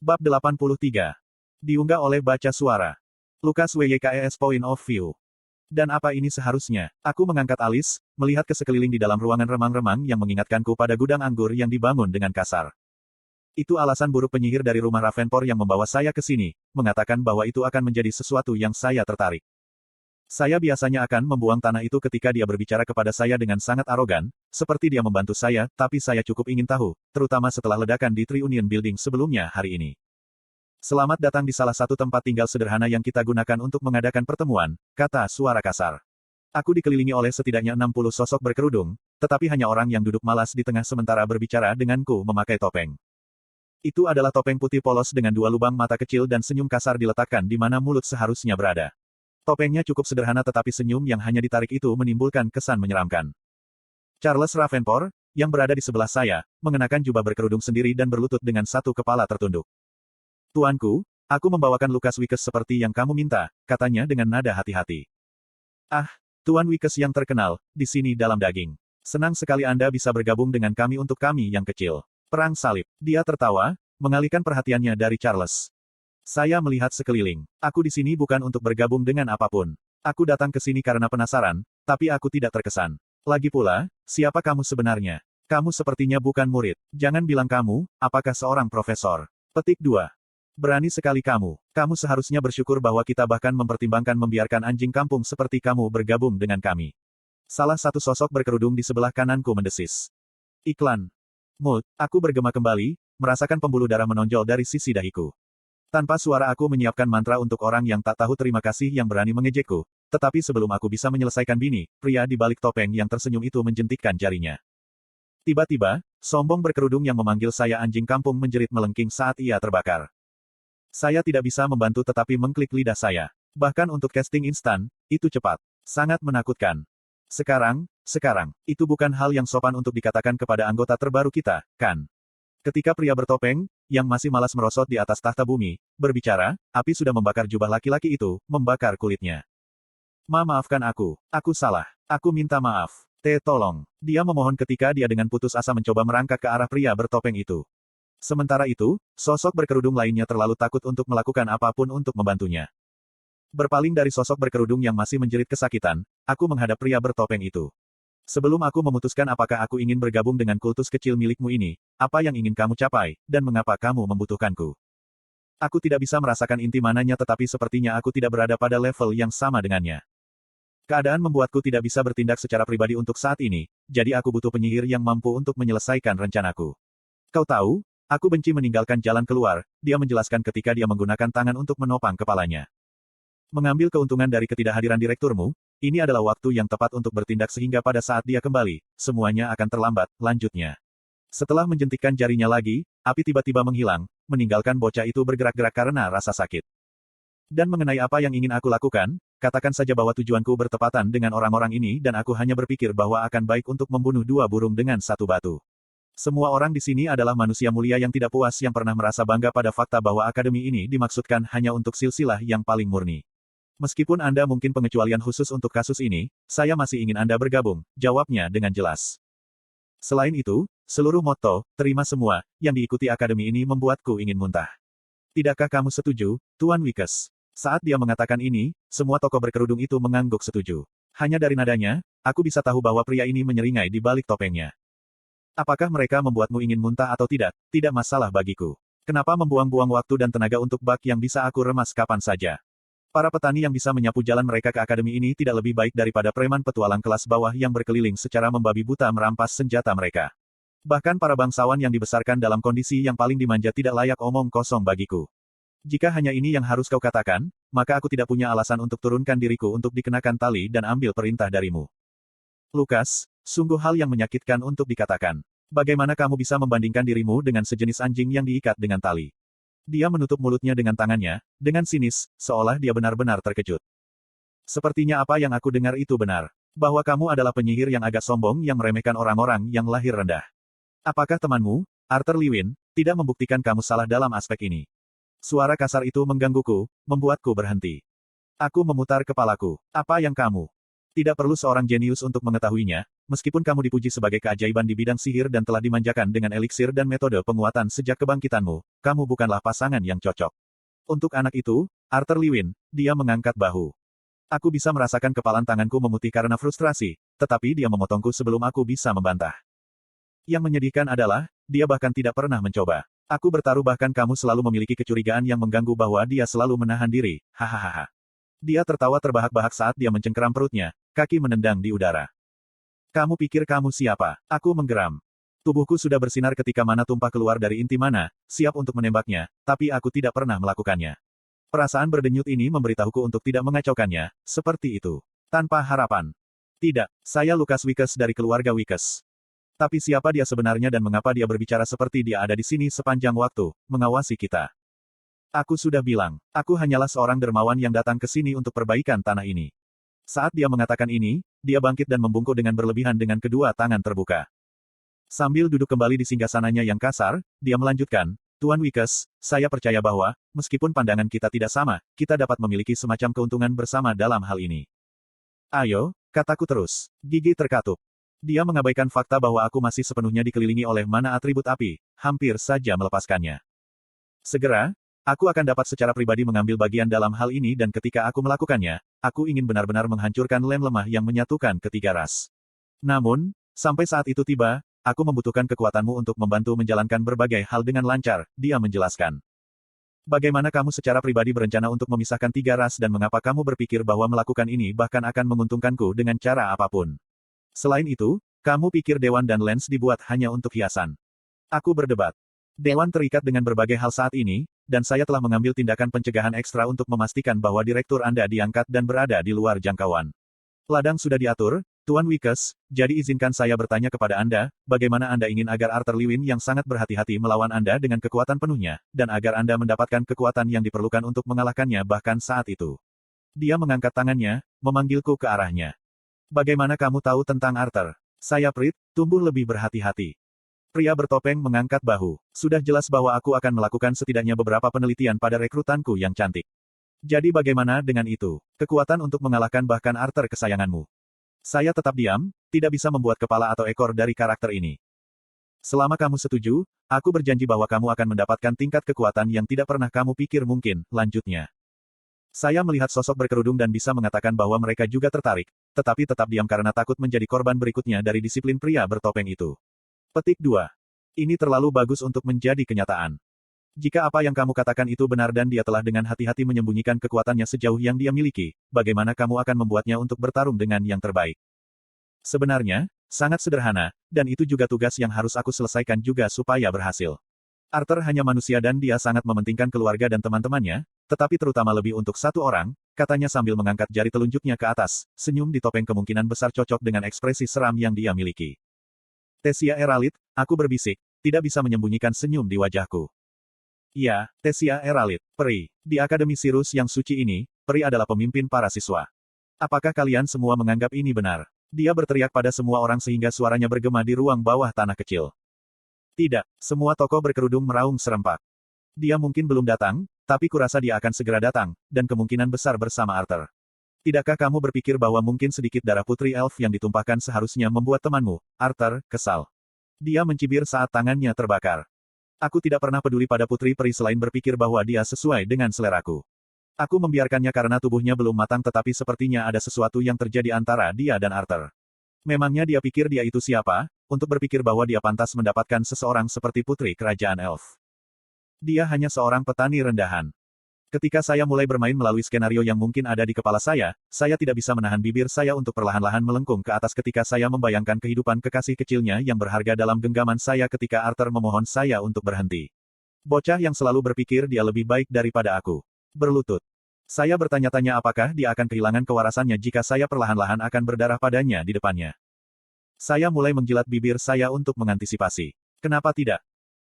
Bab 83. Diunggah oleh baca suara. Lukas WYKES Point of View. Dan apa ini seharusnya? Aku mengangkat alis, melihat ke sekeliling di dalam ruangan remang-remang yang mengingatkanku pada gudang anggur yang dibangun dengan kasar. Itu alasan buruk penyihir dari rumah Ravenport yang membawa saya ke sini, mengatakan bahwa itu akan menjadi sesuatu yang saya tertarik. Saya biasanya akan membuang tanah itu ketika dia berbicara kepada saya dengan sangat arogan, seperti dia membantu saya, tapi saya cukup ingin tahu, terutama setelah ledakan di Tri-Union Building sebelumnya hari ini. Selamat datang di salah satu tempat tinggal sederhana yang kita gunakan untuk mengadakan pertemuan, kata suara kasar. Aku dikelilingi oleh setidaknya 60 sosok berkerudung, tetapi hanya orang yang duduk malas di tengah sementara berbicara denganku memakai topeng. Itu adalah topeng putih polos dengan dua lubang mata kecil dan senyum kasar diletakkan di mana mulut seharusnya berada. Topengnya cukup sederhana tetapi senyum yang hanya ditarik itu menimbulkan kesan menyeramkan. Charles Ravenport, yang berada di sebelah saya, mengenakan jubah berkerudung sendiri dan berlutut dengan satu kepala tertunduk. Tuanku, aku membawakan Lukas Wickes seperti yang kamu minta, katanya dengan nada hati-hati. Ah, Tuan Wickes yang terkenal, di sini dalam daging. Senang sekali Anda bisa bergabung dengan kami untuk kami yang kecil. Perang salib. Dia tertawa, mengalihkan perhatiannya dari Charles. Saya melihat sekeliling. Aku di sini bukan untuk bergabung dengan apapun. Aku datang ke sini karena penasaran, tapi aku tidak terkesan. Lagi pula, siapa kamu sebenarnya? Kamu sepertinya bukan murid. Jangan bilang kamu, apakah seorang profesor? Petik 2. Berani sekali kamu. Kamu seharusnya bersyukur bahwa kita bahkan mempertimbangkan membiarkan anjing kampung seperti kamu bergabung dengan kami. Salah satu sosok berkerudung di sebelah kananku mendesis. Iklan. Mood, aku bergema kembali, merasakan pembuluh darah menonjol dari sisi dahiku. Tanpa suara aku menyiapkan mantra untuk orang yang tak tahu terima kasih yang berani mengejekku, tetapi sebelum aku bisa menyelesaikan bini, pria di balik topeng yang tersenyum itu menjentikkan jarinya. Tiba-tiba, sombong berkerudung yang memanggil saya anjing kampung menjerit melengking saat ia terbakar. Saya tidak bisa membantu tetapi mengklik lidah saya. Bahkan untuk casting instan, itu cepat. Sangat menakutkan. Sekarang, itu bukan hal yang sopan untuk dikatakan kepada anggota terbaru kita, kan? Ketika pria bertopeng, yang masih malas merosot di atas tahta bumi, berbicara, api sudah membakar jubah laki-laki itu, membakar kulitnya. Maafkan aku salah. Aku minta maaf. Tolong. Dia memohon ketika dia dengan putus asa mencoba merangkak ke arah pria bertopeng itu. Sementara itu, sosok berkerudung lainnya terlalu takut untuk melakukan apapun untuk membantunya. Berpaling dari sosok berkerudung yang masih menjerit kesakitan, aku menghadap pria bertopeng itu. Sebelum aku memutuskan apakah aku ingin bergabung dengan kultus kecil milikmu ini, apa yang ingin kamu capai, dan mengapa kamu membutuhkanku? Aku tidak bisa merasakan inti mananya tetapi sepertinya aku tidak berada pada level yang sama dengannya. Keadaan membuatku tidak bisa bertindak secara pribadi untuk saat ini, jadi aku butuh penyihir yang mampu untuk menyelesaikan rencanaku. Kau tahu, aku benci meninggalkan jalan keluar, dia menjelaskan ketika dia menggunakan tangan untuk menopang kepalanya. Mengambil keuntungan dari ketidakhadiran direkturmu, ini adalah waktu yang tepat untuk bertindak sehingga pada saat dia kembali, semuanya akan terlambat, lanjutnya. Setelah menjentikkan jarinya lagi, api tiba-tiba menghilang, meninggalkan bocah itu bergerak-gerak karena rasa sakit. Dan mengenai apa yang ingin aku lakukan, katakan saja bahwa tujuanku bertepatan dengan orang-orang ini dan aku hanya berpikir bahwa akan baik untuk membunuh dua burung dengan satu batu. Semua orang di sini adalah manusia mulia yang tidak puas yang pernah merasa bangga pada fakta bahwa akademi ini dimaksudkan hanya untuk silsilah yang paling murni. Meskipun Anda mungkin pengecualian khusus untuk kasus ini, saya masih ingin Anda bergabung, jawabnya dengan jelas. Selain itu, seluruh motto, terima semua, yang diikuti akademi ini membuatku ingin muntah. Tidakkah kamu setuju, Tuan Wickes? Saat dia mengatakan ini, semua tokoh berkerudung itu mengangguk setuju. Hanya dari nadanya, aku bisa tahu bahwa pria ini menyeringai di balik topengnya. Apakah mereka membuatmu ingin muntah atau tidak, tidak masalah bagiku. Kenapa membuang-buang waktu dan tenaga untuk bak yang bisa aku remas kapan saja? Para petani yang bisa menyapu jalan mereka ke akademi ini tidak lebih baik daripada preman petualang kelas bawah yang berkeliling secara membabi buta merampas senjata mereka. Bahkan para bangsawan yang dibesarkan dalam kondisi yang paling dimanja tidak layak omong kosong bagiku. Jika hanya ini yang harus kau katakan, maka aku tidak punya alasan untuk turunkan diriku untuk dikenakan tali dan ambil perintah darimu. Lukas, sungguh hal yang menyakitkan untuk dikatakan. Bagaimana kamu bisa membandingkan dirimu dengan sejenis anjing yang diikat dengan tali? Dia menutup mulutnya dengan tangannya, dengan sinis, seolah dia benar-benar terkejut. Sepertinya apa yang aku dengar itu benar. Bahwa kamu adalah penyihir yang agak sombong yang meremehkan orang-orang yang lahir rendah. Apakah temanmu, Arthur Lewin, tidak membuktikan kamu salah dalam aspek ini? Suara kasar itu menggangguku, membuatku berhenti. Aku memutar kepalaku. Apa yang kamu Tidak perlu seorang jenius untuk mengetahuinya, meskipun kamu dipuji sebagai keajaiban di bidang sihir dan telah dimanjakan dengan eliksir dan metode penguatan sejak kebangkitanmu, kamu bukanlah pasangan yang cocok. Untuk anak itu, Arthur Lewin, dia mengangkat bahu. Aku bisa merasakan kepalan tanganku memutih karena frustrasi, tetapi dia memotongku sebelum aku bisa membantah. Yang menyedihkan adalah, dia bahkan tidak pernah mencoba. Aku bertaruh bahkan kamu selalu memiliki kecurigaan yang mengganggu bahwa dia selalu menahan diri, hahaha. Dia tertawa terbahak-bahak saat dia mencengkeram perutnya, kaki menendang di udara. Kamu pikir kamu siapa? Aku menggeram. Tubuhku sudah bersinar ketika mana tumpah keluar dari inti mana, siap untuk menembaknya, tapi aku tidak pernah melakukannya. Perasaan berdenyut ini memberitahuku untuk tidak mengacaukannya, seperti itu. Tanpa harapan. Tidak, saya Lucas Wickes dari keluarga Wickes. Tapi siapa dia sebenarnya dan mengapa dia berbicara seperti dia ada di sini sepanjang waktu, mengawasi kita? Aku sudah bilang, aku hanyalah seorang dermawan yang datang ke sini untuk perbaikan tanah ini. Saat dia mengatakan ini, dia bangkit dan membungkuk dengan berlebihan dengan kedua tangan terbuka. Sambil duduk kembali di singgasananya yang kasar, dia melanjutkan, Tuan Wickes, saya percaya bahwa, meskipun pandangan kita tidak sama, kita dapat memiliki semacam keuntungan bersama dalam hal ini. Ayo, kataku terus. Gigi terkatup. Dia mengabaikan fakta bahwa aku masih sepenuhnya dikelilingi oleh mana atribut api, hampir saja melepaskannya. Segera, aku akan dapat secara pribadi mengambil bagian dalam hal ini dan ketika aku melakukannya, aku ingin benar-benar menghancurkan lem lemah yang menyatukan ketiga ras. Namun, sampai saat itu tiba, aku membutuhkan kekuatanmu untuk membantu menjalankan berbagai hal dengan lancar, dia menjelaskan. Bagaimana kamu secara pribadi berencana untuk memisahkan tiga ras dan mengapa kamu berpikir bahwa melakukan ini bahkan akan menguntungkanku dengan cara apapun? Selain itu, kamu pikir Dewan dan Lens dibuat hanya untuk hiasan. Aku berdebat. Dewan terikat dengan berbagai hal saat ini, dan saya telah mengambil tindakan pencegahan ekstra untuk memastikan bahwa direktur Anda diangkat dan berada di luar jangkauan. Ladang sudah diatur, Tuan Wickes, jadi izinkan saya bertanya kepada Anda, bagaimana Anda ingin agar Arthur Lewin yang sangat berhati-hati melawan Anda dengan kekuatan penuhnya, dan agar Anda mendapatkan kekuatan yang diperlukan untuk mengalahkannya bahkan saat itu. Dia mengangkat tangannya, memanggilku ke arahnya. Bagaimana kamu tahu tentang Arthur? Saya Prit, tumbuh lebih berhati-hati. Pria bertopeng mengangkat bahu. Sudah jelas bahwa aku akan melakukan setidaknya beberapa penelitian pada rekrutanku yang cantik. Jadi bagaimana dengan itu? Kekuatan untuk mengalahkan bahkan Arthur kesayanganmu. Saya tetap diam, tidak bisa membuat kepala atau ekor dari karakter ini. Selama kamu setuju, aku berjanji bahwa kamu akan mendapatkan tingkat kekuatan yang tidak pernah kamu pikir mungkin, lanjutnya. Saya melihat sosok berkerudung dan bisa mengatakan bahwa mereka juga tertarik, tetapi tetap diam karena takut menjadi korban berikutnya dari disiplin pria bertopeng itu. Petik 2. Ini terlalu bagus untuk menjadi kenyataan. Jika apa yang kamu katakan itu benar dan dia telah dengan hati-hati menyembunyikan kekuatannya sejauh yang dia miliki, bagaimana kamu akan membuatnya untuk bertarung dengan yang terbaik? Sebenarnya, sangat sederhana, dan itu juga tugas yang harus aku selesaikan juga supaya berhasil. Arthur hanya manusia dan dia sangat mementingkan keluarga dan teman-temannya, tetapi terutama lebih untuk satu orang, katanya sambil mengangkat jari telunjuknya ke atas, senyum di topeng kemungkinan besar cocok dengan ekspresi seram yang dia miliki. Tesia Eralit, aku berbisik, tidak bisa menyembunyikan senyum di wajahku. Ya, Tesia Eralit, peri. Di Akademi Sirus yang suci ini, peri adalah pemimpin para siswa. Apakah kalian semua menganggap ini benar? Dia berteriak pada semua orang sehingga suaranya bergema di ruang bawah tanah kecil. Tidak, semua tokoh berkerudung meraung serempak. Dia mungkin belum datang, tapi kurasa dia akan segera datang, dan kemungkinan besar bersama Arthur. Tidakkah kamu berpikir bahwa mungkin sedikit darah putri elf yang ditumpahkan seharusnya membuat temanmu, Arthur, kesal? Dia mencibir saat tangannya terbakar. Aku tidak pernah peduli pada putri peri selain berpikir bahwa dia sesuai dengan seleraku. Aku membiarkannya karena tubuhnya belum matang tetapi sepertinya ada sesuatu yang terjadi antara dia dan Arthur. Memangnya dia pikir dia itu siapa, untuk berpikir bahwa dia pantas mendapatkan seseorang seperti putri kerajaan elf. Dia hanya seorang petani rendahan. Ketika saya mulai bermain melalui skenario yang mungkin ada di kepala saya tidak bisa menahan bibir saya untuk perlahan-lahan melengkung ke atas ketika saya membayangkan kehidupan kekasih kecilnya yang berharga dalam genggaman saya ketika Arthur memohon saya untuk berhenti. Bocah yang selalu berpikir dia lebih baik daripada aku. Berlutut. Saya bertanya-tanya apakah dia akan kehilangan kewarasannya jika saya perlahan-lahan akan berdarah padanya di depannya. Saya mulai menjilat bibir saya untuk mengantisipasi. Kenapa tidak?